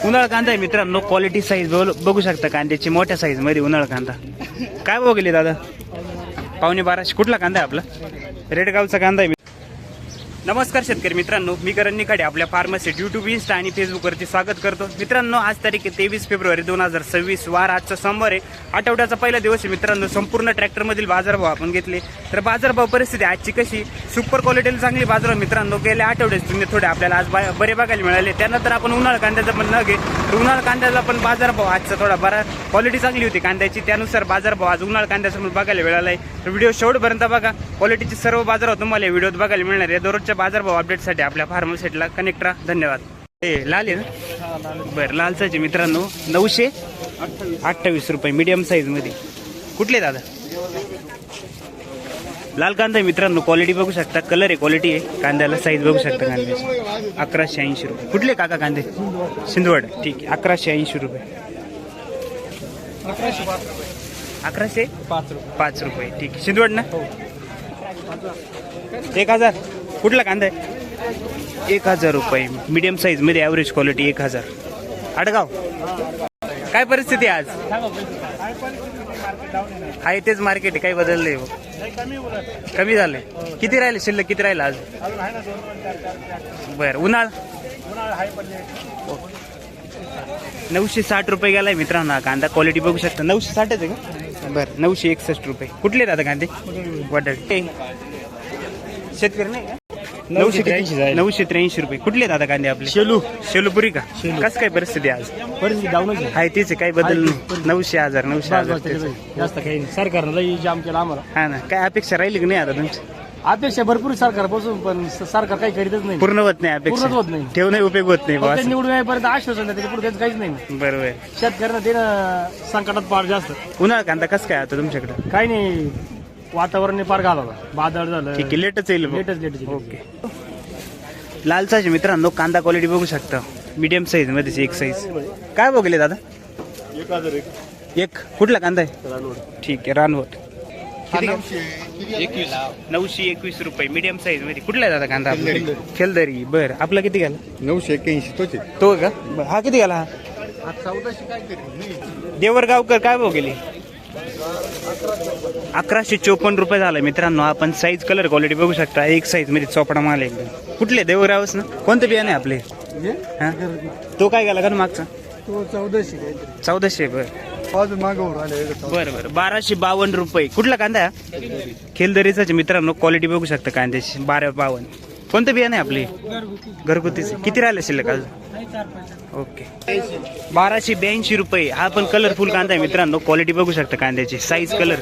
उन्हाळ कांदा आहे मित्रांनो, क्वालिटी साईज बघू शकता कांद्याची, मोठ्या साईज मध्ये उन्हाळ कांदा. काय भाव गेले दादा? 1250. कुठला कांदा आहे आपला? रेडगावचा कांदा आहे. नमस्कार शेतकरी मित्रांनो, मी करण निखाडे आपल्या फार्मसीट यूट्यूब, इंस्टा आणि फेसबुकवरती स्वागत करतो. मित्रांनो, आज तारीख 23 फेब्रुवारी 2026, वार आजचा सोमवार आहे. आठवड्याचा पहिला दिवस आहे मित्रांनो. संपूर्ण ट्रॅक्टरमधील बाजारभाव आपण घेतले. तर बाजारभाव परिस्थिती आजची कशी? सुपर क्वालिटीला चांगली बाजारभाव मित्रांनो. गेल्या आठवड्यात तुम्ही थोडे आपल्याला आज बरे बघायला मिळाले. त्यानंतर आपण उन्हाळ कांद्याचा पण न घे, उन्हाळ कांद्याचा पण बाजारभाव आजचा थोडा बरा, क्वालिटी चांगली होती कांद्याची, त्यानुसार बाजारभाव आज उन्हाळ कांद्याचा पण बघायला मिळाला आहे. तर व्हिडिओ शेवटपर्यंत बघा. क्वालिटीचे सर्व बाजारभाव तुम्हाला व्हिडिओत बघायला मिळणार आहे. दररोजच्या बाजारभाव अपडेटसाठी आपल्या फार्मसीटला कनेक्ट राहा. धन्यवाद. हे लाल आहे ना? बरं, लालचाचे मित्रांनो 928 रुपये मीडियम साईज मध्ये. कुठले दादा? लाल कांदा आहे मित्रांनो, क्वालिटी बघू शकता, कलर आहे, क्वालिटी आहे कांद्याला, साईज बघू शकता कांद्याची. 1180 रुपये. कुठले काका कांदे? सिंदवड. ठीक आहे, 1180 रुपये. 1105 रुपये. ठीक आहे, सिंदवड ना? 1000. कुठला कांदा आहे? 1000 रुपये मीडियम साईज मध्ये, ॲव्हरेज क्वालिटी 1000. आडगाव. काय परिस्थिती आज? आहे तेच मार्केट आहे, काही बदललंय? कमी झालंय. किती राहिले शिल्लक? किती राहिलं आज? बरं, उन्हाळ 960 रुपये गेलाय मित्रांनो कांदा. क्वालिटी बघू शकता. 960 आहे का? बरं, 961 रुपये. कुठले दादा कांदे? वडळ. शेतकरी नाही का? 983 रुपये. कुठले दादा कांदे आपले? शेलूपुरी का? कसं काय परिस्थिती आज? परिस्थिती डाऊनच आहे तीच आहे, काही बदल नाही. 900,000 जास्त काही सरकारनं लई जाम केला आम्हाला. हा ना, काय अपेक्षा राहिली की नाही आता तुमची? अपेक्षा भरपूर सरकारपासून, पण सरकार काही करीतच नाही. पूर्ण होत नाही अपेक्षा. पूर्ण होत नाही. ठेव नाही, उपयोग होत नाही बा. निवडून येईपर्यंत आश्वासन त्याच्या पुढे त्याचं काहीच नाही. बरोबर. शेतकऱ्यांना ते संकटात पार जास्त. उन्हाळा कांदा कसं काय आता तुमच्याकडे? काही नाही, वातावरण पार घाला, बादळ झालं. ठीक आहे, लेटच येईल. लेटच. ओके. लालचाचे मित्रांनो, कांदा क्वालिटी बघू शकता, मीडियम साईज मध्ये एक साईज. काय बघले दादा? 1. कुठला कांदा आहे? ठीक आहे, रानवट. 921 रुपये मीडियम साईज मध्ये. कुठला आहे दादा कांदा? खेलदरी. बरं, आपला किती गेला? 981. तो का? हा किती गेला? हा 1400 काय? देवरगावकर काय भाव गेले? 1154 रुपये झाला मित्रांनो. आपण साईज, कलर, क्वालिटी बघू शकता. एक साईज मध्ये चोपडा माल एकदम. कुठले? देवरावच ना? कोणतं बियाणे आपले? हा, तो काय गेला का मागचा? तो 1400. 1400. बरं बरं. 1252 रुपये. कुठला कांदा आहे? खेलदरीचाच मित्रांनो. क्वालिटी बघू शकता कांद्याची. 1252. कोणतं बियाणे आपले? घरगुतीच. किती राहिलं शिल्लक अजून? ओके. 1282 रुपये. हा पण कलरफुल कांदा आहे मित्रांनो. क्वालिटी बघू शकता कांद्याची, साईज, कलर.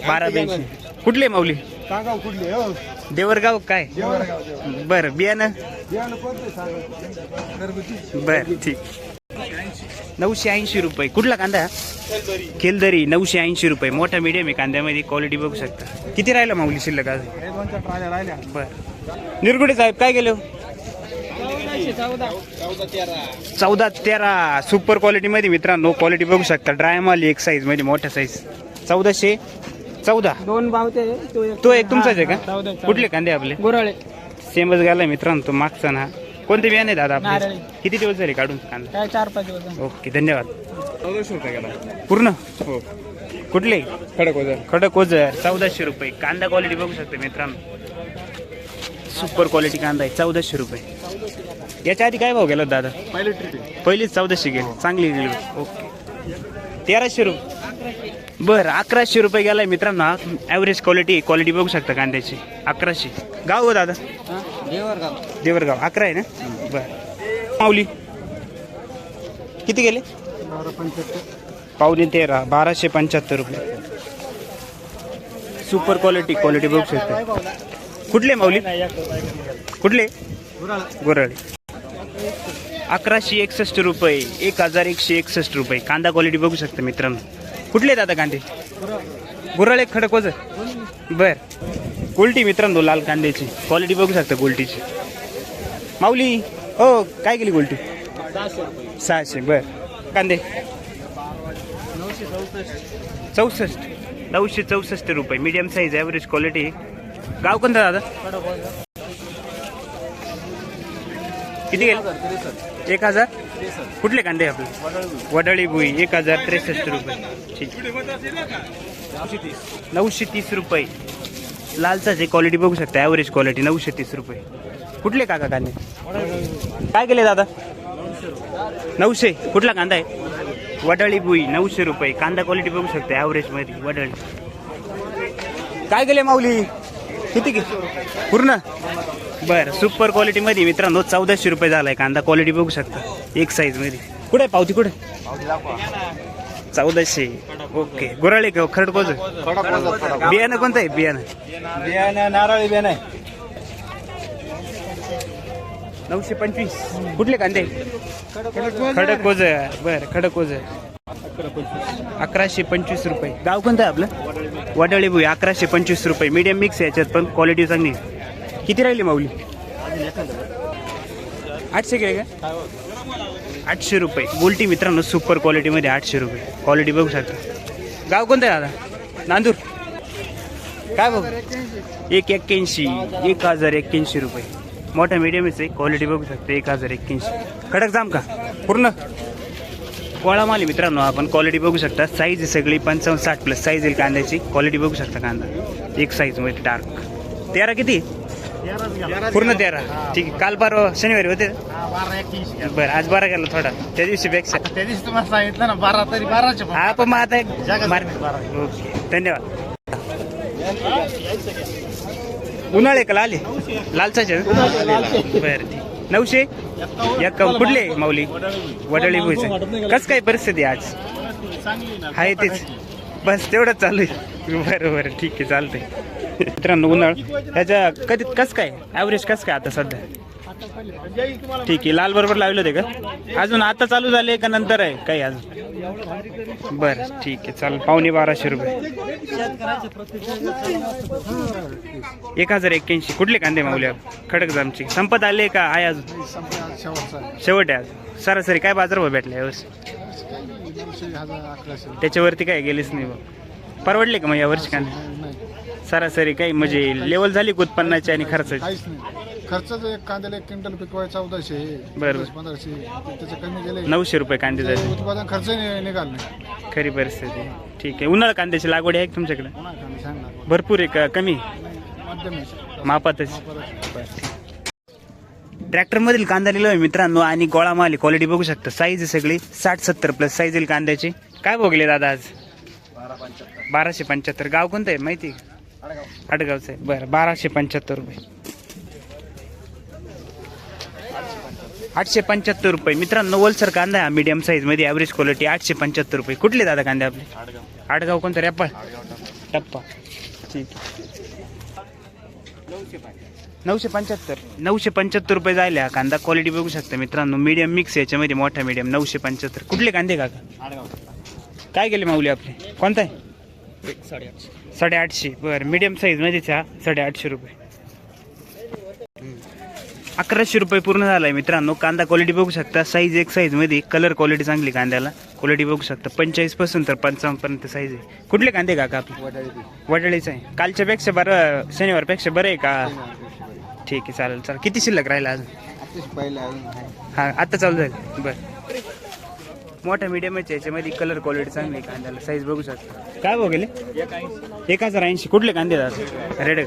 1282. कुठले माऊली? देवरगाव. काय? बरं, बियाणं? बरं, ठीक. 980 रुपये. कुठला कांदा? खेलदरी. 980 रुपये. मोठा मीडियम आहे कांद्यामध्ये. क्वालिटी बघू शकता. किती राहिला माऊली शिल्लक आज? बरं. निरगुडे साहेब काय गेले? 1413. सुपर क्वालिटी मध्ये मित्रांनो. क्वालिटी बघू शकता. ड्राय माल एक साईज मध्ये, मोठ्या साईज. 1414. 2 भाव तो एक तुमचाच आहे का? कुठले कांदे आपले? गुराळे. सेमच गेलाय मित्रांनो तो मागचा ना. कोणते बियाणे दादा आपले? किती दिवस झाले काढून कांदा? काय 4-5 दिवस. ओके, धन्यवाद. 1400 रुपये गेला. पूर्ण? हो. कुठले? खडक. खडकोजर. 1400 रुपये. कांदा क्वालिटी बघू शकता मित्रांनो. सुपर क्वालिटी कांदा आहे. 1400 रुपये. याच्या आधी काय भाव गेला दादा? पहिलीच 1400 गेली. चांगली गेली. ओके. 1300 रुपये. बरं, 1100 रुपये गेलाय मित्रांनो. ॲव्हरेज क्वालिटी बघू शकता कांद्याची. 1100. गाव हो दादा? देवरगाव. 11 आहे ना? बरं. माऊली किती गेले? 12.75. 1275 रुपये. सुपर क्वालिटी बघू शकता. कुठले माऊली? कुठले? गुराळे. 1161 रुपये. 1161 रुपये. कांदा क्वालिटी बघू शकता मित्रांनो. कुठले दादा कांदे? गुराळे. खडकवजर. बर. गोल्टी मित्रांनो, लाल कांद्याची. क्वालिटी बघू शकता गोल्टीची. माऊली हो, काय केली गोल्टी? 600. बर. कांदे 964. 964 रुपये. Medium size, average quality. गाव कोणता दादा? किती गेले? 1000. कुठले कांदे आपले? वडाळी भुई 1063 रुपये. ठीक, 930 रुपये. लालचाची क्वालिटी बघू शकता, ॲव्हरेज क्वालिटी 930 रुपये. कुठले काका कांदे? काय केले दादा? 900. कुठला कांदा आहे? वडाळी भुई 900 रुपये. कांदा क्वालिटी बघू शकता, ॲव्हरेज मध्ये वडाळी. काय केले माऊली? किती पूर्ण? बरं, सुपर क्वालिटी मध्ये मित्रांनो 1400 रुपये झालाय कांदा. क्वालिटी बघू शकता, एक साईज मध्ये. कुठे पावती? कुठे? 1400. ओके. गुराळे का खरडकोज? बियाणं कोणतं आहे? बियाणं नारळी बियाणं आहे. 925. कुठले कांदे? खडकोज. बर, खडकोज 1125 रुपये. गाव कोणतं आहे आपलं? वडाळी भुई 1125 रुपये. मीडियम मिक्स याच्यात पण क्वालिटी चांगली. किती राहिली माऊली? 800 गेले का? 800 रुपये. गोल्टी मित्रांनो सुपर क्वालिटीमध्ये 800 रुपये. क्वालिटी बघू शकता. गाव कोणतं आहे दादा? नांदूर. काय बघ? 181. 1081 रुपये. मोठा मीडियमच आहे. क्वालिटी बघू शकता 1081. कडक जाम का पूर्ण? कोळा माल मित्रांनो. आपण क्वालिटी बघू शकता. साईज आहे सगळी 55-60 प्लस साईज येईल कांद्याची. क्वालिटी बघू शकता. कांदा एक साईज मध्ये डार्क. 13 किती? पूर्ण 13. ठीक आहे. काल परवा शनिवारी होते. बरं, आज 12 गेला थोडा त्या दिवशी पेक्षा. त्या दिवशी तुम्हाला सांगितलं ना 12 तरी 12चे. हा पण मग आता ओके. धन्यवाद. उन्हाळे का लाल? लालचाचे बरं. 900. कुठले माऊली? वडाळी भुईचं. कसं काय परिस्थिती आज? आहे तेच बस तेवढंच चालू आहे. बरं बरं, ठीक आहे, चालतंय. मित्रांनो उन्हाळ ह्याच्या कधी कसं काय ॲव्हरेज कसं काय आता सध्या? ठीक आहे. लाल बरोबर लावलं होते का? अजून आता चालू झाले का नंतर आहे काही अजून? बरं, ठीक आहे, चालेल. 1250 रुपये. 1081. कुठले कांदे माऊल्या? खडक जामची. संपत आले का आहे अजून? शेवट आहे आज. सरासरी काय बाजारभाव भेटला यावर्षी? त्याच्यावरती काय गेलीच नाही बघ. परवडले का मग यावर्षी कांदे? सरासरी काही म्हणजे लेवल झाली का उत्पन्नाची आणि खर्चाची? खर्चाचं एक कांद्याला 1 क्विंटल पिकवाय 1400. बरं. 1500. त्याचे कमी गेले. 900 रुपये कांदे झाले. उत्पादन खर्च निघाल नाही. खरी परिस्थिती. ठीक आहे. उन्हाळा कांद्याची लागवड आहे का तुमच्याकडे? भरपूर आहे का कमी? मापातच. ट्रॅक्टर मधील कांदा लिहिलो आहे मित्रांनो आणि गोळा माल. क्वालिटी बघू शकता. साईज आहे सगळी 60-70 प्लस साईज येईल कांद्याची. काय बघले दादा आज? 1275. गाव कोणतं आहे माहिती? आडगावचं आहे. बरं, 1275 रुपये. 875 रुपये. मित्रांनो वलसर कांदा आहे मीडियम साईज मध्ये. ॲव्हरेज क्वालिटी 875 रुपये. कुठले दादा कांदे आपले? आडगाव कोणतं? रेप्पा टप्पा. ठीक. 975. 975 रुपये जायला कांदा. क्वालिटी बघू शकता मित्रांनो. मीडियम मिक्स याच्यामध्ये मोठा मीडियम. 975. कुठले कांदे काका? काय गेले माऊली आपले? कोणता आहे? 850. बरं, मीडियम साईज मध्येच हा 850 रुपये. 1100 रुपये पूर्ण झालाय मित्रांनो. कांदा क्वालिटी बघू शकता. साईज एक साईज मध्ये. कलर क्वालिटी चांगली कांद्याला. क्वालिटी बघू शकता. 45 पासून तर 55 पर्यंत साईज आहे. कुठले कांदे काका आपले? वडाळीचं आहे. कालच्या पेक्षा बरं, शनिवारपेक्षा बरं आहे का? ठीक आहे, चालेल. चालेल. किती शिल्लक राहिला अजून? हा, आता चालू झालं. बरं, मोठा मीडियम आहे याच्यामध्ये. कलर क्वालिटी चांगली आहे कांद्याला. साईज बघू शकता. काय बघले? 1080. कुठले कांदे दादा? रेड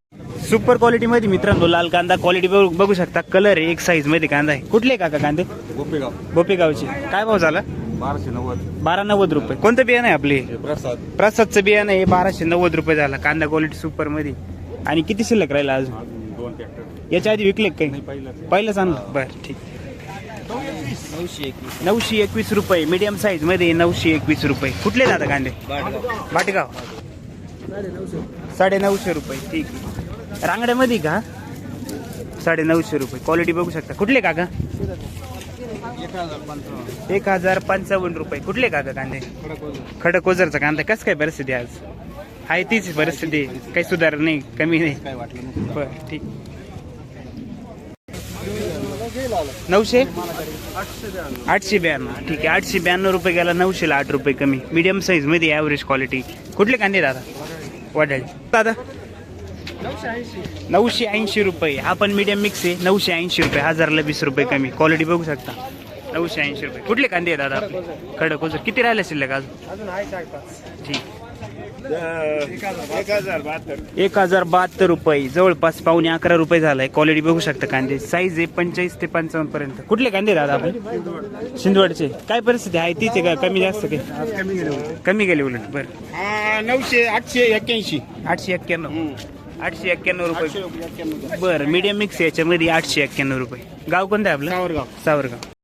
सुपर क्वालिटी मध्ये मित्रांनो. लाल कांदा. क्वालिटी बघू शकता. कलर आहे एक साईज मध्ये कांदा आहे. कुठले काका कांदे? गोपेगावची. काय भाव झाला? 1290 रुपये. कोणतं बियाणं आहे आपले? प्रसादचं बियाणं आहे. 1290 रुपये झाला. कांदा क्वालिटी सुपर मध्ये. आणि किती शिल्लक राहिला अजून? याच्या आधी विकले काही? पहिलंच आणलं. बरं, ठीक. 921 रुपये. मीडियम साईज मध्ये 921 रुपये. कुठले दादा कांदे? भाटगाव. 950 रुपये. ठीक आहे. रांगड्यामध्ये का? 950 रुपये. क्वालिटी बघू शकता. कुठले काका? 1055 रुपये. कुठले काका कांदे? खडकोजरचा कांदा. कसं काय परिस्थिती आज? आहे तीच परिस्थिती. काही सुधार नाही, कमी नाही. बरं, ठीक. 900. 892. ठीक आहे. 892 रुपये गेला. 900ला 8 रुपये कमी. मीडियम साईज मध्ये. Average quality. कुठले कांदे दादा? वडाळी. दादा 980 रुपये. हा पण मीडियम मिक्स आहे. 980 रुपये. 1020 रुपये कमी. क्वालिटी बघू शकता. 980 रुपये. कुठले कांदे आहेत दादा आपले? खडक ओझर. किती राहिले शिल्लक अजून? ठीक. 1072 रुपये, जवळपास पावणे 11 रुपये झालाय. क्वालिटी बघू शकता कांदे. साईज आहे 45 ते 55 पर्यंत. कुठले कांदे दादा आपण? सिंदवडचे. काय परिस्थिती आहे? तीच आहे का कमी जास्त काय? कमी गेले उलट. बरं 881. 891 रुपये. बरं मीडियम मिक्स याच्यामध्ये 891 रुपये. गाव कोणतं आहे आपलं? सावरगाव.